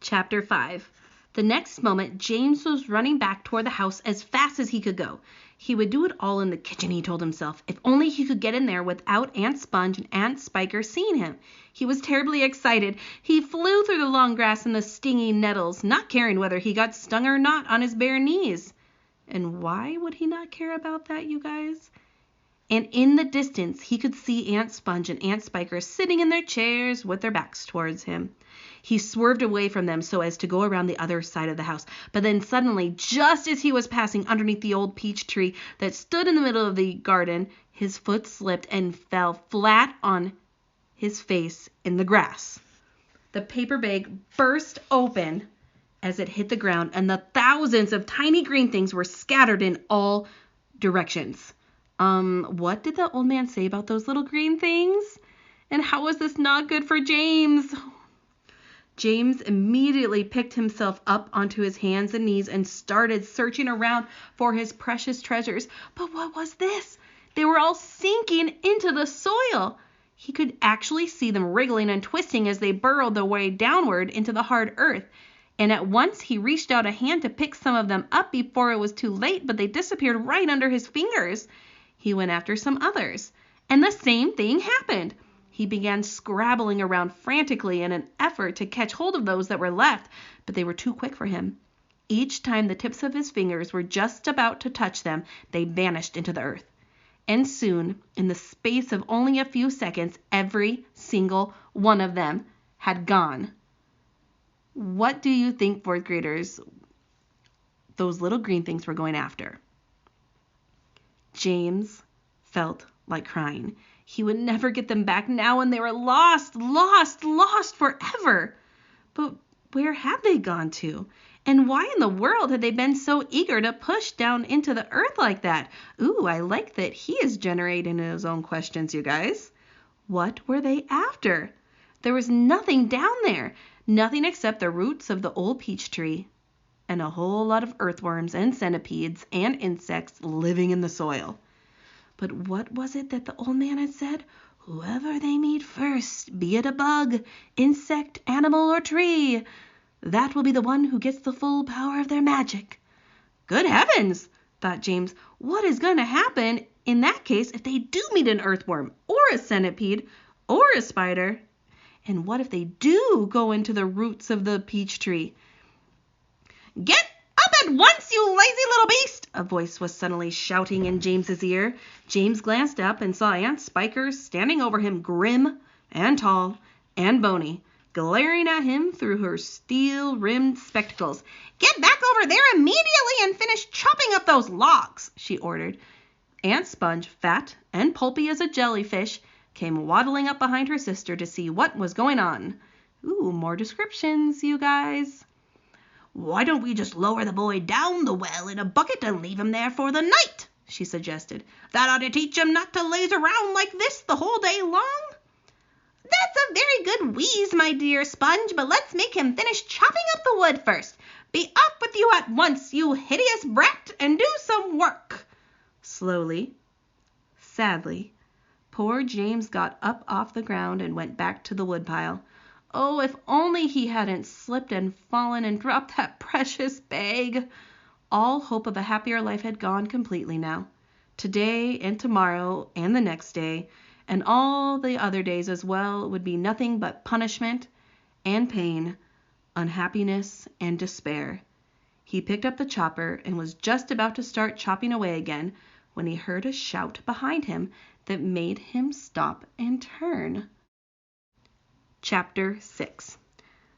Chapter 5. The next moment, James was running back toward the house as fast as he could go. He would do it all in the kitchen, he told himself, if only he could get in there without Aunt Sponge and Aunt Spiker seeing him. He was terribly excited. He flew through the long grass and the stinging nettles, not caring whether he got stung or not on his bare knees. And why would he not care about that, you guys? And in the distance, he could see Aunt Sponge and Aunt Spiker sitting in their chairs with their backs towards him. He swerved away from them so as to go around the other side of the house. But then suddenly, just as he was passing underneath the old peach tree that stood in the middle of the garden, his foot slipped and fell flat on his face in the grass. The paper bag burst open as it hit the ground, and the thousands of tiny green things were scattered in all directions. What did the old man say about those little green things? And how was this not good for James? James immediately picked himself up onto his hands and knees and started searching around for his precious treasures. But what was this? They were all sinking into the soil. He could actually see them wriggling and twisting as they burrowed their way downward into the hard earth. And at once he reached out a hand to pick some of them up before it was too late, but they disappeared right under his fingers. He went after some others, and the same thing happened. He began scrabbling around frantically in an effort to catch hold of those that were left, but they were too quick for him. Each time the tips of his fingers were just about to touch them, they vanished into the earth. And soon, in the space of only a few seconds, every single one of them had gone. What do you think, fourth graders, those little green things were going after? James felt like crying. He would never get them back now, and they were lost forever. But where had they gone to? And why in the world had they been so eager to push down into the earth like that? Ooh, I like that he is generating his own questions, you guys. What were they after? There was nothing down there. Nothing except the roots of the old peach tree and a whole lot of earthworms and centipedes and insects living in the soil. But what was it that the old man had said? Whoever they meet first, be it a bug, insect, animal, or tree, that will be the one who gets the full power of their magic. Good heavens, thought James. What is going to happen in that case if they do meet an earthworm or a centipede or a spider? And what if they do go into the roots of the peach tree? Get up at once, you lazy little beast! A voice was suddenly shouting in James's ear. James glanced up and saw Aunt Spiker standing over him, grim and tall and bony, glaring at him through her steel-rimmed spectacles. Get back over there immediately and finish chopping up those logs, she ordered. Aunt Sponge, fat and pulpy as a jellyfish, came waddling up behind her sister to see what was going on. Ooh, more descriptions, you guys. Why don't we just lower the boy down the well in a bucket and leave him there for the night, she suggested. That ought to teach him not to laze around like this the whole day long. That's a very good wheeze, my dear Sponge, but let's make him finish chopping up the wood first. Be up with you at once, you hideous brat, and do some work. Slowly, sadly, poor James got up off the ground and went back to the woodpile. Oh, if only he hadn't slipped and fallen and dropped that precious bag. All hope of a happier life had gone completely now. Today and tomorrow and the next day and all the other days as well would be nothing but punishment and pain, unhappiness and despair. He picked up the chopper and was just about to start chopping away again when he heard a shout behind him that made him stop and turn. Chapter 6.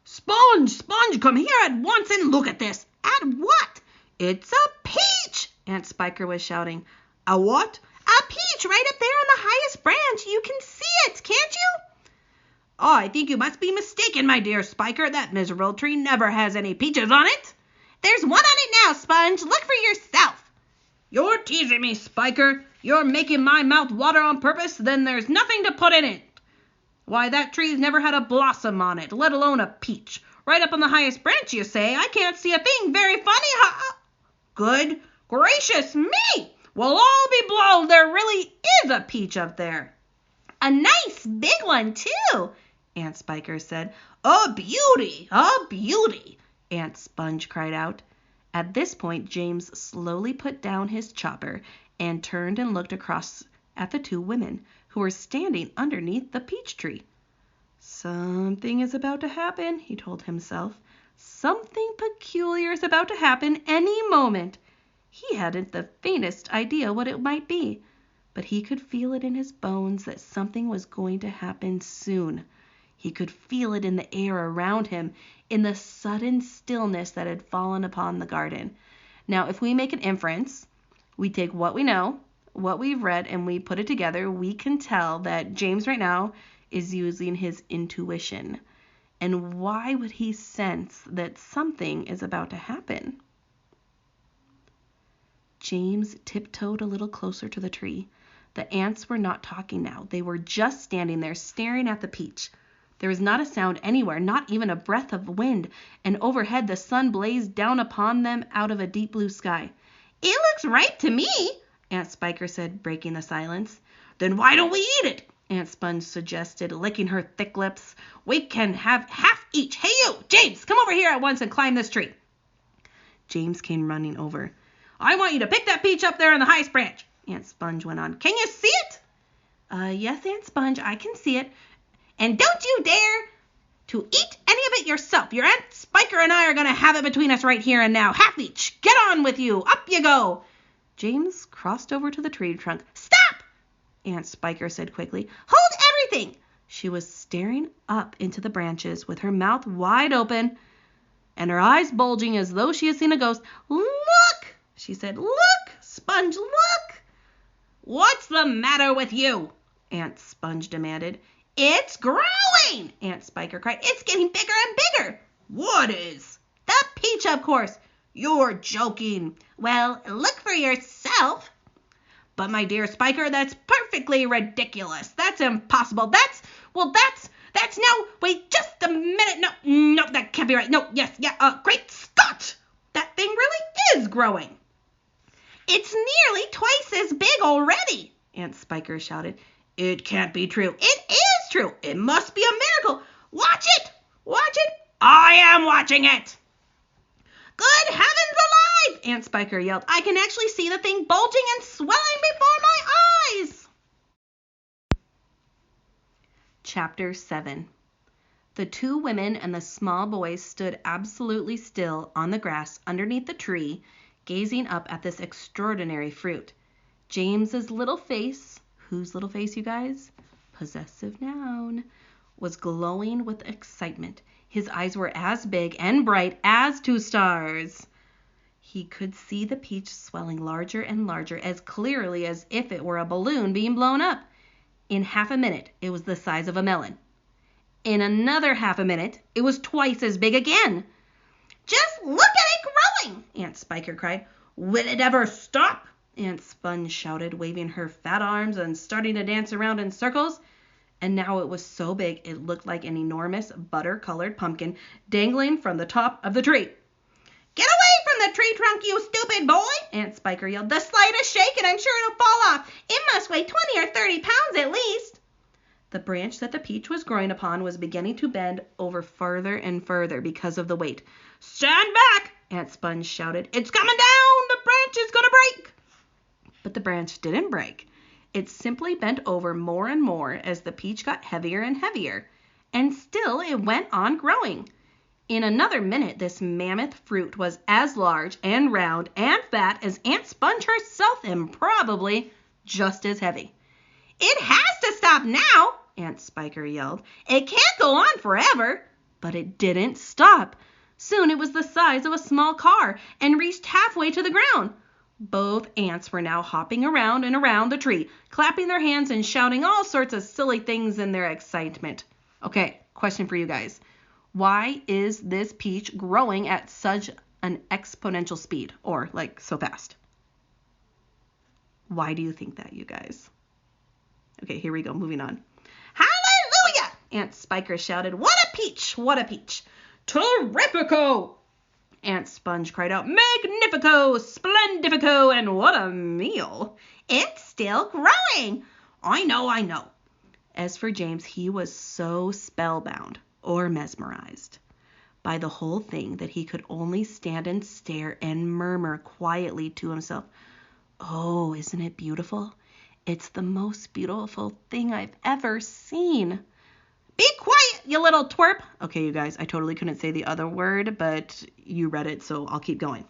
Sponge, come here at once and look at this. At what? It's a peach, Aunt Spiker was shouting. A what? A peach right up there on the highest branch. You can see it, can't you? Oh, I think you must be mistaken, my dear Spiker. That miserable tree never has any peaches on it. There's one on it now, Sponge. Look for yourself. You're teasing me, Spiker. You're making my mouth water on purpose, then there's nothing to put in it. Why, that tree's never had a blossom on it, let alone a peach. Right up on the highest branch, you say? I can't see a thing. Very funny, huh? Good gracious me! We'll all be blown. There really is a peach up there. A nice big one, too, Aunt Spiker said. "A beauty! A beauty!" Aunt Sponge cried out. At this point, James slowly put down his chopper and turned and looked across at the two women who were standing underneath the peach tree. "Something is about to happen," he told himself. "Something peculiar is about to happen any moment." He hadn't the faintest idea what it might be, but he could feel it in his bones that something was going to happen soon. He could feel it in the air around him, in the sudden stillness that had fallen upon the garden. Now, if we make an inference, we take what we know, what we've read, and we put it together, we can tell that James right now is using his intuition. And why would he sense that something is about to happen? James tiptoed a little closer to the tree. The ants were not talking now. They were just standing there staring at the peach. There was not a sound anywhere, not even a breath of wind, and overhead the sun blazed down upon them out of a deep blue sky. "It looks ripe to me," Aunt Spiker said, breaking the silence. "Then why don't we eat it?" Aunt Sponge suggested, licking her thick lips. "We can have half each. Hey you, James, come over here at once and climb this tree." James came running over. "I want you to pick that peach up there in the highest branch," Aunt Sponge went on. "Can you see it?" Yes, Aunt Sponge, I can see it." "And don't you dare to eat any of it yourself. Your Aunt Spiker and I are going to have it between us right here and now. Half each. Get on with you. Up you go." James crossed over to the tree trunk. "Stop!" Aunt Spiker said quickly. "Hold everything." She was staring up into the branches with her mouth wide open and her eyes bulging as though she had seen a ghost. "Look!" she said. "Look, Sponge, look!" "What's the matter with you?" Aunt Sponge demanded. "It's growing!" Aunt Spiker cried. "It's getting bigger and bigger." "What is?" "The peach, of course." "You're joking." "Well, look for yourself." "But my dear Spiker, that's perfectly ridiculous. That's impossible. That's no, wait just a minute. No, that can't be right. No, yes, yeah, great Scott! That thing really is growing." "It's nearly twice as big already," Aunt Spiker shouted. "It can't be true." "It is true. It must be a miracle. Watch it. Watch it." "I am watching it." "Good heavens alive!" Aunt Spiker yelled. "I can actually see the thing bulging and swelling before my eyes." Chapter 7. The two women and the small boy stood absolutely still on the grass underneath the tree, gazing up at this extraordinary fruit. James's little face, whose little face, you guys? Possessive noun, was glowing with excitement. His eyes were as big and bright as two stars. He could see the peach swelling larger and larger, as clearly as if it were a balloon being blown up. In half a minute, it was the size of a melon. In another half a minute, it was twice as big again. "Just look at it growing!" Aunt Spiker cried. "Will it ever stop?" Aunt Sponge shouted, waving her fat arms and starting to dance around in circles. And now it was so big it looked like an enormous butter-colored pumpkin dangling from the top of the tree. "Get away from the tree trunk, you stupid boy!" Aunt Spiker yelled. "The slightest shake and I'm sure it'll fall off. It must weigh 20 or 30 pounds at least." The branch that the peach was growing upon was beginning to bend over further and further because of the weight. "Stand back!" Aunt Sponge shouted. "It's coming down! The branch is going to break!" But the branch didn't break. It simply bent over more and more as the peach got heavier and heavier. And still it went on growing. In another minute, this mammoth fruit was as large and round and fat as Aunt Sponge herself, and probably just as heavy. "It has to stop now!" Aunt Spiker yelled. "It can't go on forever." But it didn't stop. Soon it was the size of a small car and reached halfway to the ground. Both ants were now hopping around and around the tree, clapping their hands and shouting all sorts of silly things in their excitement. Okay, question for you guys. Why is this peach growing at such an exponential speed, or like so fast? Why do you think that, you guys? Okay, here we go, moving on. "Hallelujah!" Aunt Spiker shouted. "What a peach! What a peach!" "Terrifico!" Aunt Sponge cried out. "Magnifico! Splendifico! And what a meal!" "It's still growing." I know. As for James, he was so spellbound or mesmerized by the whole thing that he could only stand and stare and murmur quietly to himself, "Oh, isn't it beautiful? It's the most beautiful thing I've ever seen." "Be quiet, you little twerp." Okay, you guys, I totally couldn't say the other word, but you read it, so I'll keep going.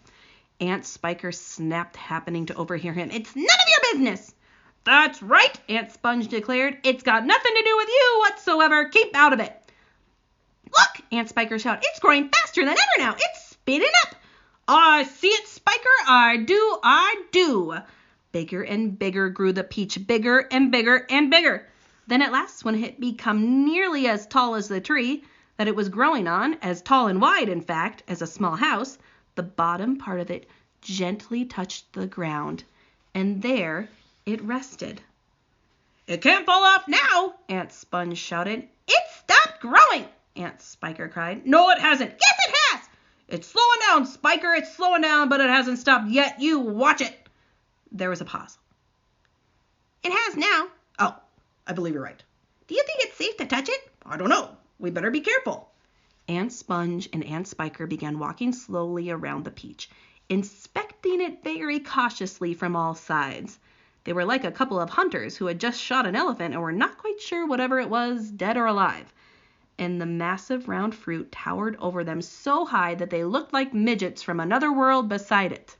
Aunt Spiker snapped, happening to overhear him. "It's none of your business." "That's right," Aunt Sponge declared. "It's got nothing to do with you whatsoever. Keep out of it." "Look," Aunt Spiker shouted. "It's growing faster than ever now. It's speeding up." "I see it, Spiker. I do. Bigger and bigger grew the peach, bigger and bigger and bigger. Then at last, when it had become nearly as tall as the tree that it was growing on, as tall and wide, in fact, as a small house, the bottom part of it gently touched the ground, and there it rested. "It can't fall off now," Aunt Sponge shouted. "It's stopped growing," Aunt Spiker cried. "No, it hasn't." "Yes, it has." "It's slowing down, Spiker. It's slowing down, but it hasn't stopped yet. You watch it." There was a pause. "It has now." "Oh, I believe you're right." "Do you think it's safe to touch it?" "I don't know. We better be careful." Aunt Sponge and Aunt Spiker began walking slowly around the peach, inspecting it very cautiously from all sides. They were like a couple of hunters who had just shot an elephant and were not quite sure whatever it was, dead or alive. And the massive round fruit towered over them so high that they looked like midgets from another world beside it.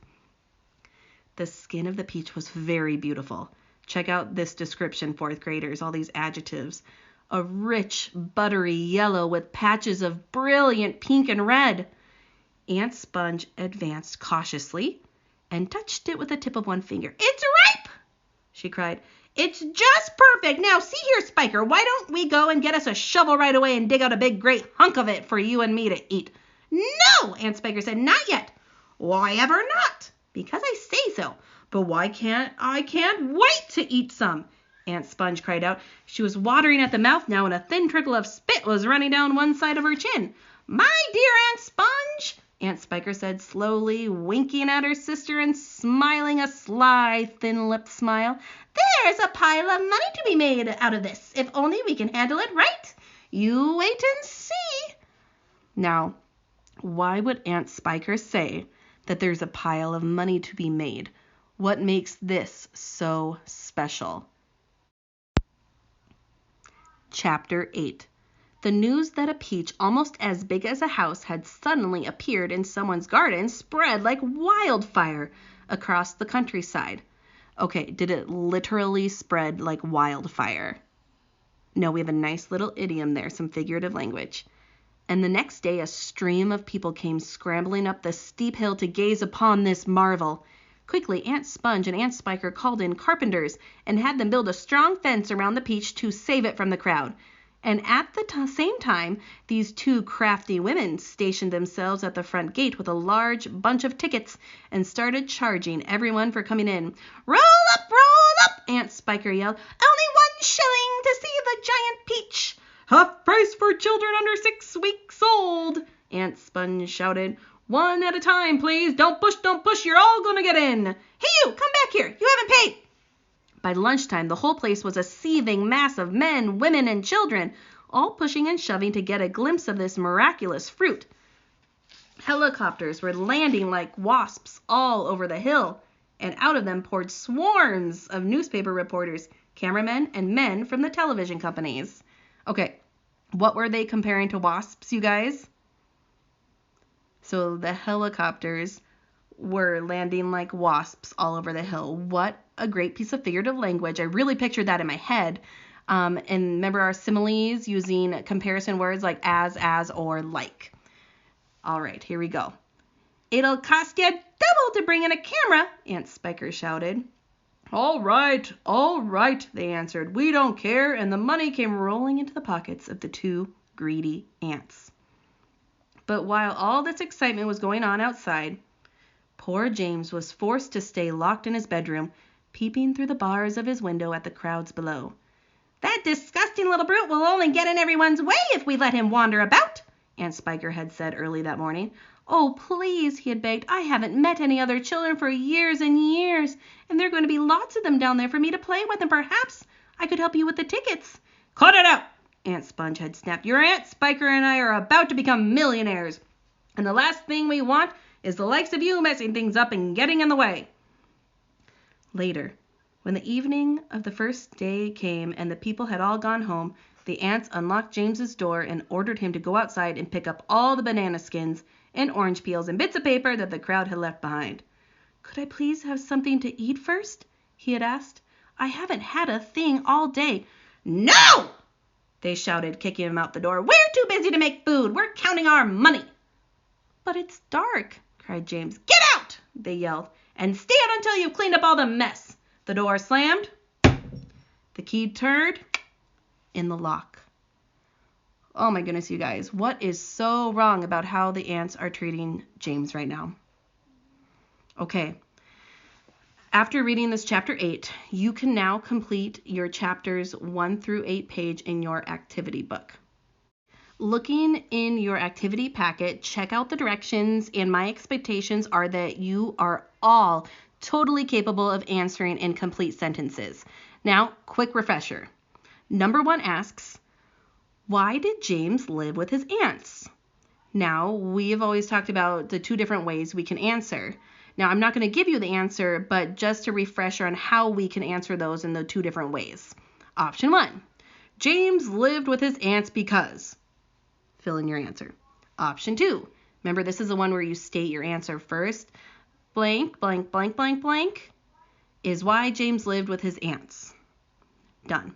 The skin of the peach was very beautiful. Check out this description, fourth graders, all these adjectives. A rich, buttery yellow with patches of brilliant pink and red. Aunt Sponge advanced cautiously and touched it with the tip of one finger. "It's ripe!" she cried. "It's just perfect. Now, see here, Spiker, why don't we go and get us a shovel right away and dig out a big, great hunk of it for you and me to eat?" "No," Aunt Spiker said, "not yet." "Why ever not?" "Because I say so." "But why can't I wait to eat some?" Aunt Sponge cried out. She was watering at the mouth now, and a thin trickle of spit was running down one side of her chin. "My dear Aunt Sponge," Aunt Spiker said slowly, winking at her sister and smiling a sly, thin-lipped smile, "there's a pile of money to be made out of this, if only we can handle it right. You wait and see." Now, why would Aunt Spiker say that there's a pile of money to be made? What makes this so special? Chapter 8. The news that a peach almost as big as a house had suddenly appeared in someone's garden spread like wildfire across the countryside. Okay, did it literally spread like wildfire? No, we have a nice little idiom there, some figurative language. And the next day a stream of people came scrambling up the steep hill to gaze upon this marvel. Quickly, Aunt Sponge and Aunt Spiker called in carpenters and had them build a strong fence around the peach to save it from the crowd. And at the same time, these two crafty women stationed themselves at the front gate with a large bunch of tickets and started charging everyone for coming in. Roll up, Aunt Spiker yelled. "Only 1 shilling to see the giant peach." "Half price for children under 6 weeks old," Aunt Sponge shouted. "One at a time, please. Don't push. You're all going to get in. Hey, you, come back here. You haven't paid." By lunchtime, the whole place was a seething mass of men, women, and children, all pushing and shoving to get a glimpse of this miraculous fruit. Helicopters were landing like wasps all over the hill, and out of them poured swarms of newspaper reporters, cameramen, and men from the television companies. Okay, what were they comparing to wasps, you guys? So the helicopters were landing like wasps all over the hill. What a great piece of figurative language. I really pictured that in my head. And remember our similes using comparison words like as, or, like. All right, here we go. "It'll cost you double to bring in a camera," Aunt Spiker shouted. All right, they answered. "We don't care," and the money came rolling into the pockets of the two greedy ants. But while all this excitement was going on outside, poor James was forced to stay locked in his bedroom, peeping through the bars of his window at the crowds below. "That disgusting little brute will only get in everyone's way if we let him wander about," Aunt Spiker had said early that morning. "Oh, please," he had begged. "I haven't met any other children for years and years, and there are going to be lots of them down there for me to play with, and perhaps I could help you with the tickets. Cut it out, Aunt Spongehead snapped. Your Aunt Spiker and I are about to become millionaires, and the last thing we want is the likes of you messing things up and getting in the way. Later, when the evening of the first day came and the people had all gone home, the aunts unlocked James's door and ordered him to go outside and pick up all the banana skins and orange peels and bits of paper that the crowd had left behind. Could I please have something to eat first? He had asked. I haven't had a thing all day. No! They shouted, kicking him out the door. We're too busy to make food. We're counting our money. But it's dark, cried James. Get out, they yelled, and stay out until you've cleaned up all the mess. The door slammed. The key turned in the lock. Oh my goodness, you guys. What is so wrong about how the aunts are treating James right now? Okay. After reading this chapter 8, you can now complete your chapters 1 through 8 page in your activity book. Looking in your activity packet, check out the directions, and my expectations are that you are all totally capable of answering incomplete sentences. Now, quick refresher. Number 1 asks, why did James live with his aunts? Now, we have always talked about the 2 different ways we can answer. Now, I'm not going to give you the answer, but just a refresher on how we can answer those in the 2 different ways. Option 1, James lived with his aunts because. Fill in your answer. Option 2, remember this is the one where you state your answer first. Blank, blank, blank, blank, blank is why James lived with his aunts. Done.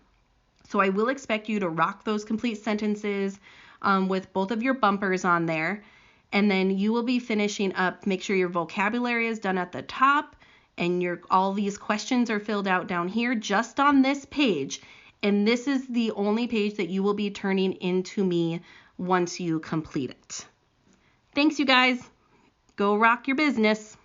So I will expect you to rock those complete sentences with both of your bumpers on there. And then you will be finishing up. Make sure your vocabulary is done at the top and all these questions are filled out down here just on this page. And this is the only page that you will be turning into me once you complete it. Thanks, you guys. Go rock your business.